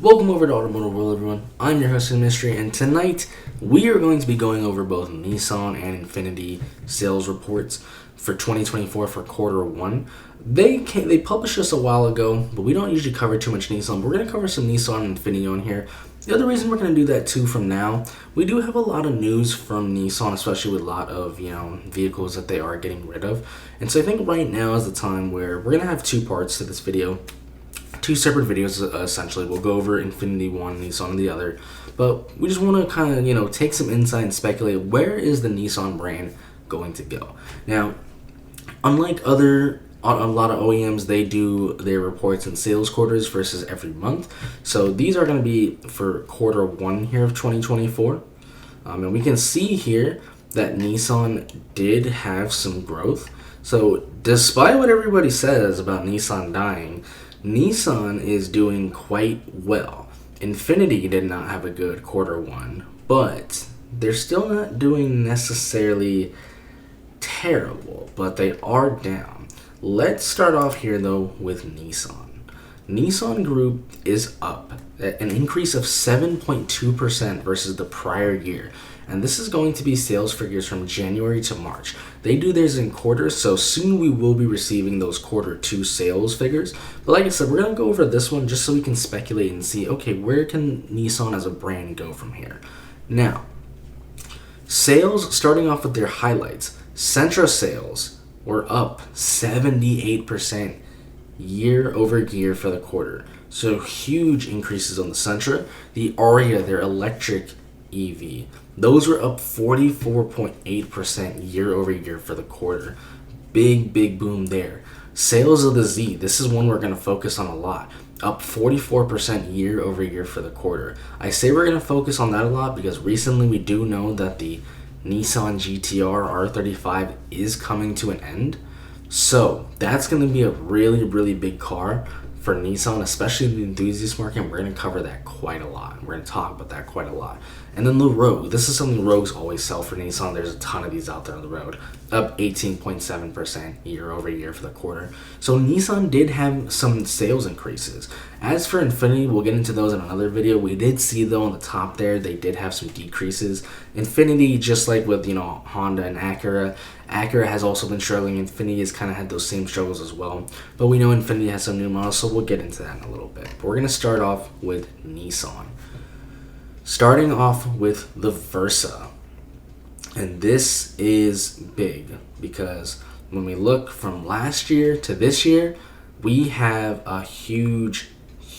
Welcome over to Automotive World, everyone. I'm your host, Mystery, and tonight we are going to be going over both Nissan and Infiniti sales reports for 2024 for quarter one. They published this a while ago, but we don't usually cover too much Nissan. We're going to cover some Nissan and Infiniti on here. The other reason we're going to do that too from now, we do have a lot of news from Nissan, especially with a lot of vehicles that they are getting rid of. And so I think right now is the time where we're going to have two parts to this video. Two separate videos, essentially. We'll go over Infiniti one, Nissan the other. But we just want to kind of, take some insight and speculate, where is the Nissan brand going to go? Now, unlike a lot of OEMs, they do their reports in sales quarters versus every month. So these are going to be for quarter one here of 2024. And we can see here that Nissan did have some growth. So despite what everybody says about Nissan dying, Nissan is doing quite well. Infiniti did not have a good quarter one, but they're still not doing necessarily terrible, but they are down. Let's start off here though with Nissan. Nissan Group is up, an increase of 7.2% versus the prior year. And this is going to be sales figures from January to March. They do theirs in quarters, so soon we will be receiving those quarter two sales figures. But like I said, we're going to go over this one just so we can speculate and see, okay, where can Nissan as a brand go from here? Now, sales, starting off with their highlights. Sentra sales were up 78% year over year for the quarter. So huge increases on the Sentra. The Aria, their electric EV, those were up 44.8% year over year for the quarter. Big boom there. Sales of the Z, this is one we're going to focus on a lot. Up 44% year over year for the quarter. I say we're going to focus on that a lot because recently we do know that the Nissan GTR R35 is coming to an end. So that's going to be a really big car for Nissan, especially the enthusiast market. We're going to cover that quite a lot. We're going to talk about that quite a lot. And then the Rogue. This is something Rogues always sell for Nissan. There's a ton of these out there on the road. Up 18.7% year over year for the quarter. So Nissan did have some sales increases. As for Infiniti, we'll get into those in another video. We did see though on the top there, they did have some decreases. Infiniti, just like with Honda and Acura has also been struggling. Infiniti has kind of had those same struggles as well. But we know Infiniti has some new models, so we'll get into that in a little bit. But we're going to start off with Nissan. Starting off with the Versa. And this is big because when we look from last year to this year, we have a huge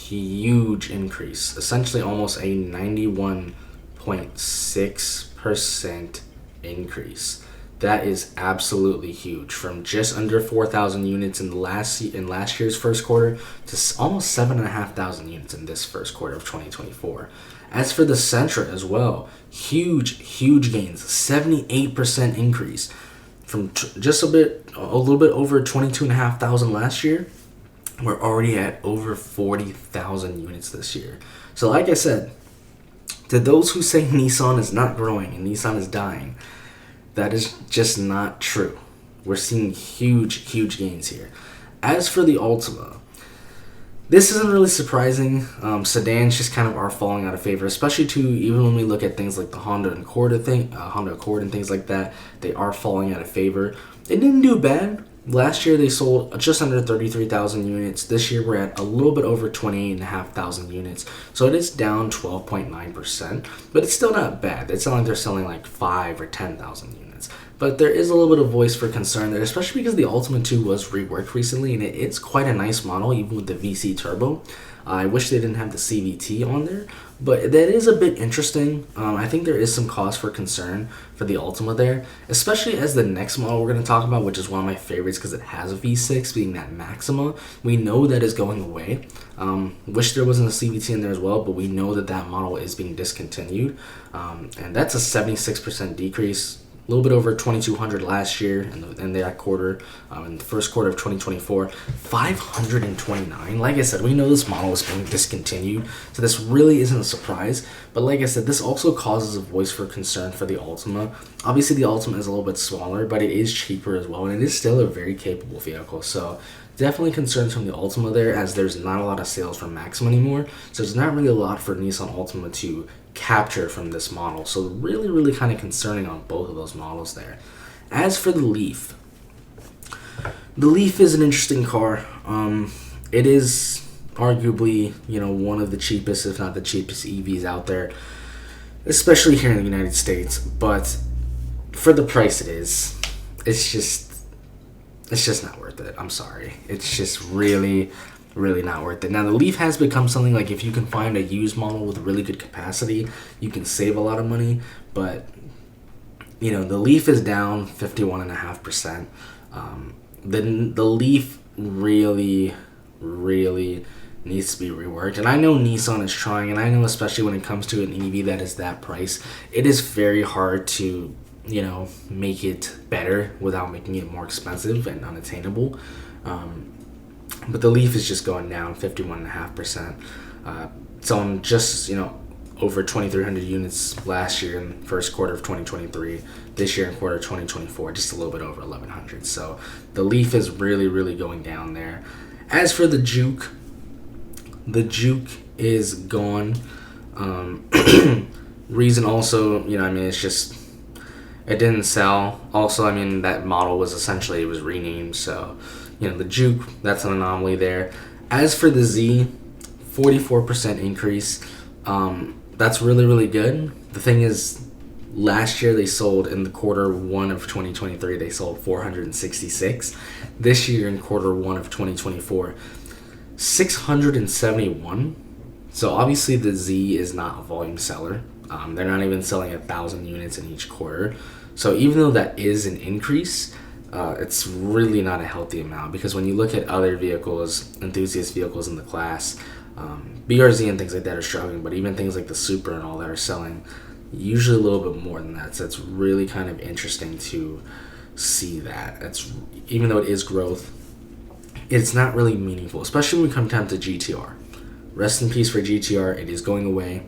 increase. Essentially almost a 91.6% increase. That is absolutely huge. From just under 4,000 units in last year's first quarter to almost 7,500 units in this first quarter of 2024. As for the Sentra as well, huge gains, 78% increase from just a little bit over 22,500 last year. We're already at over 40,000 units this year. So like I said, to those who say Nissan is not growing and Nissan is dying, that is just not true. We're seeing huge gains here. As for the Altima, this isn't really surprising. Sedans just kind of are falling out of favor, especially even when we look at things like the Honda Accord and things like that. They are falling out of favor. It didn't do bad. Last year they sold just under 33,000 units. This year we're at a little bit over 28,500 units. So it is down 12.9%, but it's still not bad. It's not like they're selling like 5 or 10,000 units. But there is a little bit of voice for concern there, especially because the Ultima 2 was reworked recently, and it's quite a nice model, even with the VC turbo. I wish they didn't have the CVT on there, but that is a bit interesting. I think there is some cause for concern for the Ultima there, especially as the next model we're going to talk about, which is one of my favorites because it has a V6, being that Maxima. We know that is going away. Wish there wasn't a CVT in there as well, but we know that model is being discontinued, and that's a 76% decrease. A little bit over 2,200 last year in that quarter, in the first quarter of 2024, 529. Like I said, we know this model is being discontinued, so this really isn't a surprise. But like I said, this also causes a voice for concern for the Altima. Obviously, the Altima is a little bit smaller, but it is cheaper as well, and it is still a very capable vehicle. So Definitely concerns from the Altima there, as there's not a lot of sales from Maxima anymore. So there's not really a lot for Nissan Altima to capture from this model. So really, really kind of concerning on both of those models there. As for the Leaf is an interesting car. It is arguably, one of the cheapest, if not the cheapest EVs out there, especially here in the United States. But for the price it's just not worth it. I'm sorry. It's just really, really not worth it. Now, the Leaf has become something like, if you can find a used model with really good capacity, you can save a lot of money. But, the Leaf is down 51.5%. The Leaf really, really needs to be reworked. And I know Nissan is trying, and I know especially when it comes to an EV that is that price, it is very hard to make it better without making it more expensive and unattainable. But the Leaf is just going down 51.5%. It's on just, over 2,300 units last year in first quarter of 2023. This year in quarter 2024, just a little bit over 1,100. So the Leaf is really, really going down there. As for the Juke is gone. Reason also, it's just, it didn't sell. Also, that model was essentially, it was renamed. So, the Juke, that's an anomaly there. As for the Z, 44% increase. That's really, really good. The thing is, last year they sold, in the quarter 1 of 2023, they sold 466. This year in quarter 1 of 2024, 671. So obviously the Z is not a volume seller. They're not even selling 1,000 units in each quarter. So even though that is an increase, it's really not a healthy amount, because when you look at other vehicles, enthusiast vehicles in the class, BRZ and things like that are struggling, but even things like the Super and all that are selling usually a little bit more than that. So it's really kind of interesting to see that. Even though it is growth, it's not really meaningful, especially when we come down to GTR. Rest in peace for GTR. It is going away.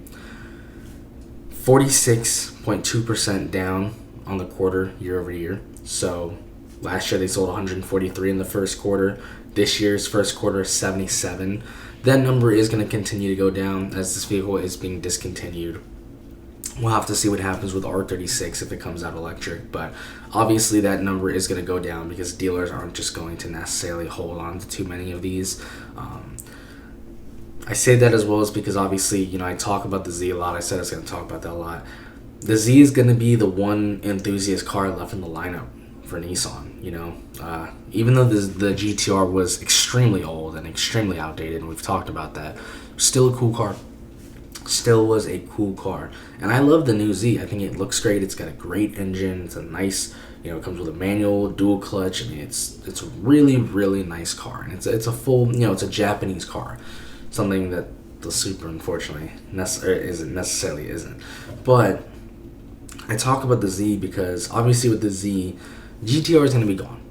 46.2% down on the quarter year over year. So last year they sold 143 in the first quarter. This year's first quarter, 77. That number is going to continue to go down as this vehicle is being discontinued. We'll have to see what happens with R36 if it comes out electric, but obviously that number is going to go down because dealers aren't just going to necessarily hold on to too many of these. I say that as well as because obviously, I talk about the Z a lot. I said I was going to talk about that a lot. The Z is going to be the one enthusiast car left in the lineup for Nissan. Even though the GTR was extremely old and extremely outdated, and we've talked about that, still a cool car. Still was a cool car. And I love the new Z. I think it looks great. It's got a great engine. It's a nice, it comes with a manual, dual clutch. It's a really, really nice car. And it's a full, it's a Japanese car. Something that the Super, unfortunately, isn't. But I talk about the Z because obviously with the Z, GTR is going to be gone.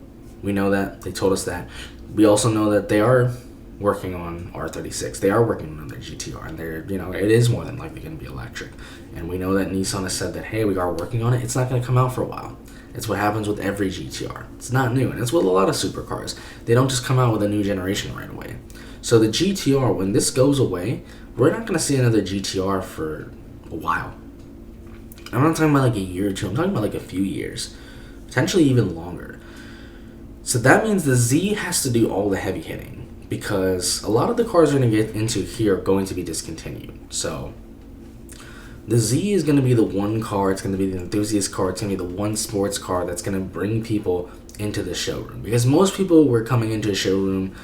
We know that. They told us that. We also know that they are working on R36. They are working on their GTR, and it is more than likely going to be electric. And we know that Nissan has said that, hey, we are working on it. It's not going to come out for a while. It's what happens with every GTR. It's not new, and it's with a lot of supercars. They don't just come out with a new generation right away. So the GTR, when this goes away, we're not going to see another GTR for a while. I'm not talking about like a year or two. I'm talking about like a few years, potentially even longer. So that means the Z has to do all the heavy hitting, because a lot of the cars we're going to get into here are going to be discontinued. So the Z is going to be the one car, it's going to be the enthusiast car, it's going to be the one sports car that's going to bring people into the showroom. Because most people were coming into a showroom,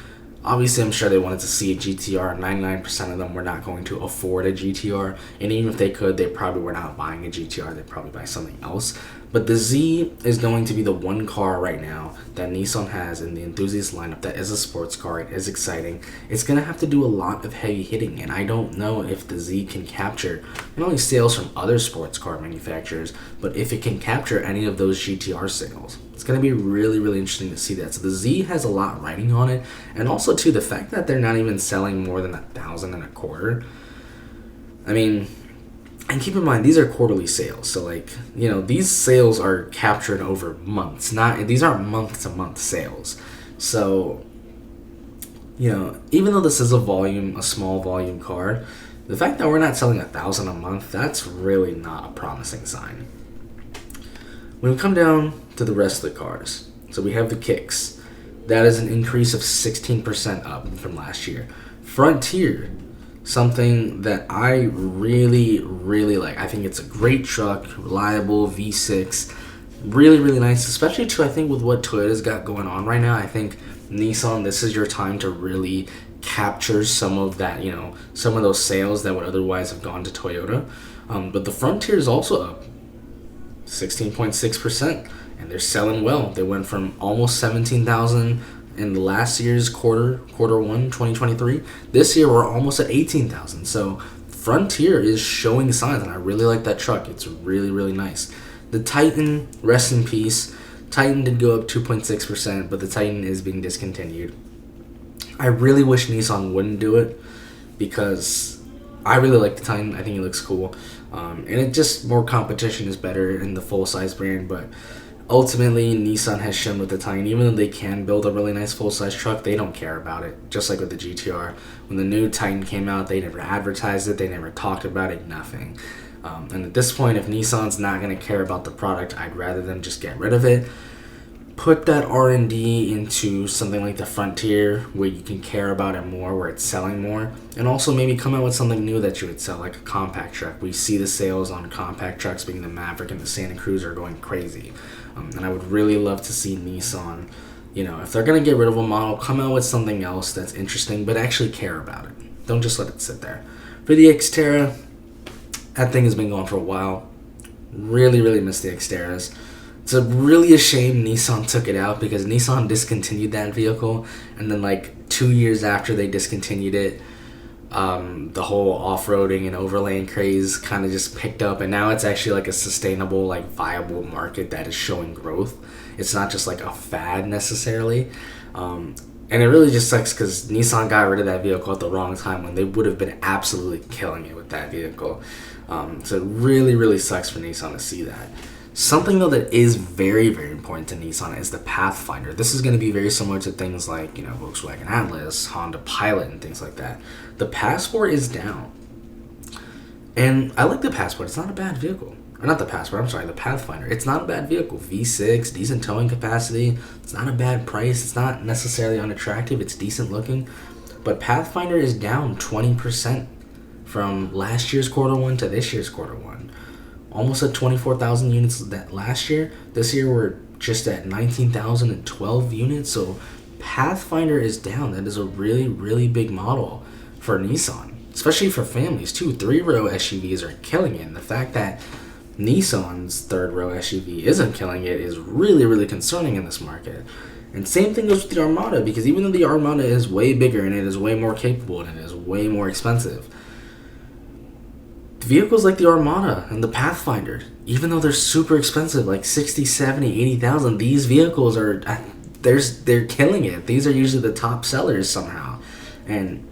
obviously I'm sure they wanted to see a GTR. 99% of them were not going to afford a GTR, and even if they could, they probably were not buying a GTR, they'd probably buy something else. But the Z is going to be the one car right now that Nissan has in the enthusiast lineup that is a sports car. It is exciting. It's going to have to do a lot of heavy hitting, and I don't know if the Z can capture not only sales from other sports car manufacturers, but if it can capture any of those GTR sales. It's going to be really, really interesting to see that. So the Z has a lot riding on it, and also too the fact that they're not even selling more than 1,000 in a quarter. And keep in mind, these are quarterly sales. So, these sales are captured over months. These aren't month-to-month sales. So, even though this is a small volume car, the fact that we're not selling 1,000 a month, that's really not a promising sign. When we come down to the rest of the cars, so we have the Kicks. That is an increase of 16% up from last year. Frontier, something that I really, really like. I think it's a great truck, reliable, V6, really, really nice, especially too, I think, with what Toyota's got going on right now. I think Nissan, this is your time to really capture some of that, some of those sales that would otherwise have gone to Toyota. But the Frontier is also up 16.6%, and they're selling well. They went from almost 17,000 in the last year's quarter one, 2023. This year we're almost at 18,000. So Frontier is showing signs, and I really like that truck. It's really, really nice. The Titan, rest in peace. Titan did go up 2.6%, but the Titan is being discontinued. I really wish Nissan wouldn't do it, because I really like the Titan. I think it looks cool. And it just, more competition is better in the full-size brand, but ultimately Nissan has shown with the Titan, even though they can build a really nice full-size truck, they don't care about it, just like with the GTR. When the new Titan came out, they never advertised it, they never talked about it, nothing. And at this point, if Nissan's not going to care about the product, I'd rather them just get rid of it. Put that R&D into something like the Frontier, where you can care about it more, where it's selling more. And also maybe come out with something new that you would sell, like a compact truck. We see the sales on compact trucks, being the Maverick and the Santa Cruz, are going crazy. And I would really love to see Nissan, if they're going to get rid of a model, come out with something else that's interesting, but actually care about it. Don't just let it sit there. For the Xterra, that thing has been going for a while. Really, really miss the Xterras. It's really a shame Nissan took it out, because Nissan discontinued that vehicle, and then like 2 years after they discontinued it, the whole off-roading and overland craze kind of just picked up, and now it's actually like a sustainable, like viable market that is showing growth. It's not just like a fad necessarily. And it really just sucks, because Nissan got rid of that vehicle at the wrong time, when they would have been absolutely killing it with that vehicle. So it really, really sucks for Nissan to see that. Something, though, that is very, very important to Nissan is the Pathfinder. This is going to be very similar to things like, Volkswagen Atlas, Honda Pilot, and things like that. The Passport is down. And I like the Passport. It's not a bad vehicle. Or not the Passport, I'm sorry, the Pathfinder. It's not a bad vehicle. V6, decent towing capacity. It's not a bad price. It's not necessarily unattractive. It's decent looking. But Pathfinder is down 20% from last year's quarter one to this year's quarter one. Almost at 24,000 units that last year. This year we're just at 19,012 units. So Pathfinder is down. That is a really, really big model for Nissan, especially for families too. 3-row SUVs are killing it. And the fact that Nissan's 3rd-row SUV isn't killing it is really, really concerning in this market. And same thing goes with the Armada, because even though the Armada is way bigger and it is way more capable and it is way more expensive, vehicles like the Armada and the Pathfinder, even though they're super expensive, like 60, 70, 80,000, these vehicles are, they're killing it. These are usually the top sellers somehow. And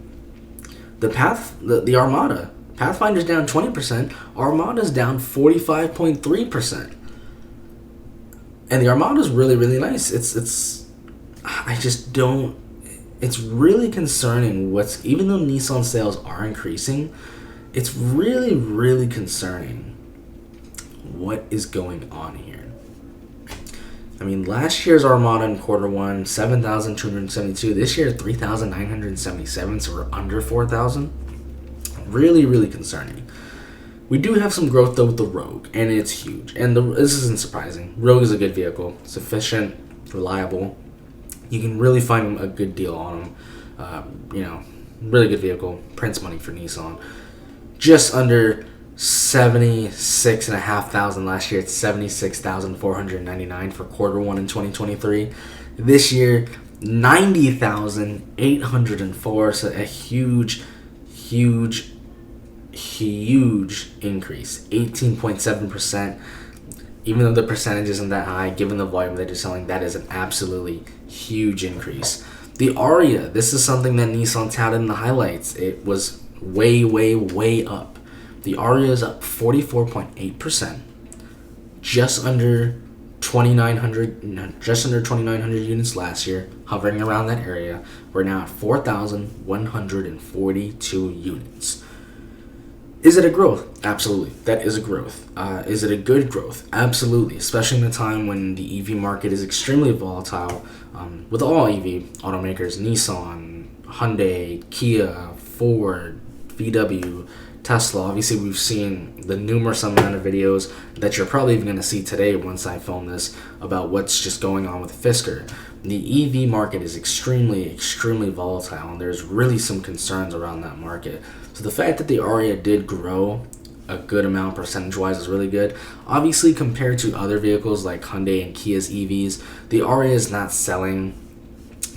the Armada, Pathfinder's down 20%, Armada's down 45.3%. And the Armada's really, really nice. It's really concerning even though Nissan sales are increasing, it's really, really concerning what is going on here. I mean, last year's Armada in quarter one, 7,272. This year, 3,977, so we're under 4,000. Really, really concerning. We do have some growth, though, with the Rogue, and it's huge. And this isn't surprising. Rogue is a good vehicle. It's efficient, reliable. You can really find a good deal on them. Really good vehicle. Prints money for Nissan. Just under 76,500 last year. It's 76,499 for quarter one in 2023. This year, 90,804. So a huge increase. 18.7%. Even though the percentage isn't that high, given the volume that you're selling, that is an absolutely huge increase. The Aria, this is something that Nissan touted in the highlights. It was way, way, way up. The Aria is up 44.8%, just under 2,900, just under 2,900 units last year, hovering around that area. We're now at 4,142 units. Is it a growth? Absolutely. That is a growth. Is it a good growth? Absolutely. Especially in a time when the EV market is extremely volatile. With all EV automakers, Nissan, Hyundai, Kia, Ford, VW, Tesla. Obviously, we've seen the numerous amount of videos that you're probably even going to see today once I film this about what's just going on with Fisker. The EV market is extremely, extremely volatile, and there's really some concerns around that market. So the fact that the Aria did grow a good amount percentage-wise is really good. Obviously, compared to other vehicles like Hyundai and Kia's EVs, the Aria is not selling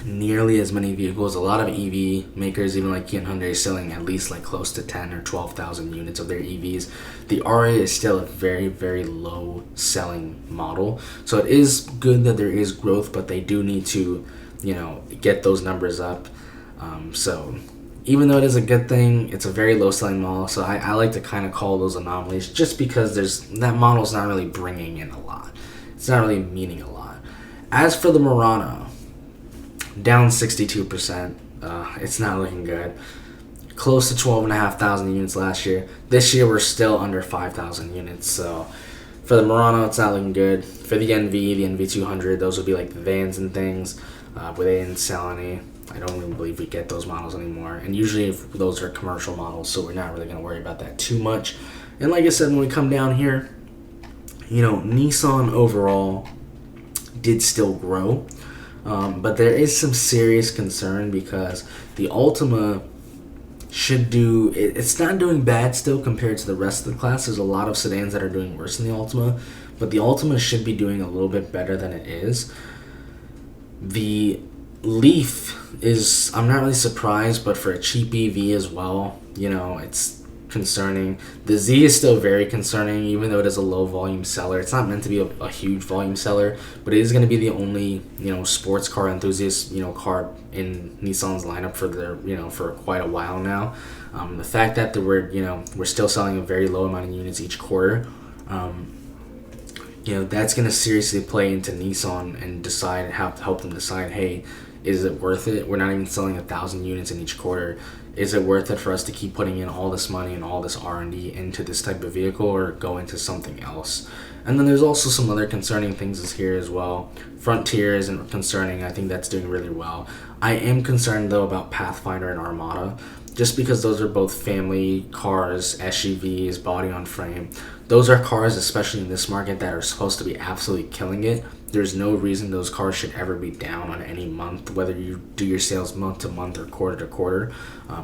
nearly as many vehicles. A lot of EV makers, even like Kia and Hyundai, are selling at least like close to 10 or 12,000 units of their EVs. The Aria is still a very, very low selling model. So it is good that there is growth, but they do need to, get those numbers up. So even though it is a good thing, it's a very low selling model. So I like to kind of call those anomalies just because that model's not really bringing in a lot. It's not really meaning a lot. As for the Murano, down 62%. It's not looking good. Close to 12,500 units last year. This year we're still under 5,000 units. So for the Murano, it's not looking good. For the NV, the NV200, those would be like the vans and things where they didn't sell any. I don't even believe we get those models anymore. And usually those are commercial models, so we're not really going to worry about that too much. And like I said, when we come down here, Nissan overall did still grow. But there is some serious concern because the Altima should do... It's not doing bad still compared to the rest of the class. There's a lot of sedans that are doing worse than the Altima, but the Altima should be doing a little bit better than it is. The Leaf is... I'm not really surprised, but for a cheap EV as well, it's concerning. The Z is still very concerning, even though it is a low volume seller. It's not meant to be a huge volume seller, but it is going to be the only sports car enthusiast car in Nissan's lineup for for quite a while now. The fact that we're still selling a very low amount of units each quarter, that's going to seriously play into Nissan and help them decide, hey, is it worth it? We're not even selling 1,000 units in each quarter. Is it worth it for us to keep putting in all this money and all this R&D into this type of vehicle, or go into something else? And then there's also some other concerning things here as well. Frontier isn't concerning. I think that's doing really well. I am concerned, though, about Pathfinder and Armada, just because those are both family cars, SUVs, body on frame. Those are cars, especially in this market, that are supposed to be absolutely killing it. There's no reason those cars should ever be down on any month, whether you do your sales month to month or quarter to quarter.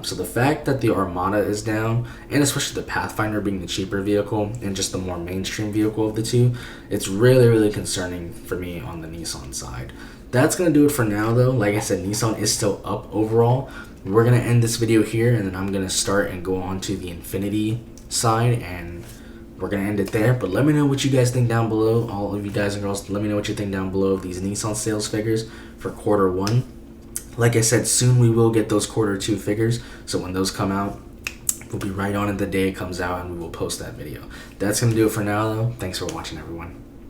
So the fact that the Armada is down, and especially the Pathfinder being the cheaper vehicle and just the more mainstream vehicle of the two, it's really, really concerning for me on the Nissan side. That's going to do it for now, though. Like I said, Nissan is still up overall. We're going to end this video here, and then I'm going to start and go on to the Infiniti side, and we're going to end it there. But let me know what you guys think down below. All of you guys and girls, let me know what you think down below of these Nissan sales figures for quarter one. Like I said, soon we will get those quarter two figures. So when those come out, we'll be right on it the day it comes out, and we will post that video. That's going to do it for now, though. Thanks for watching, everyone.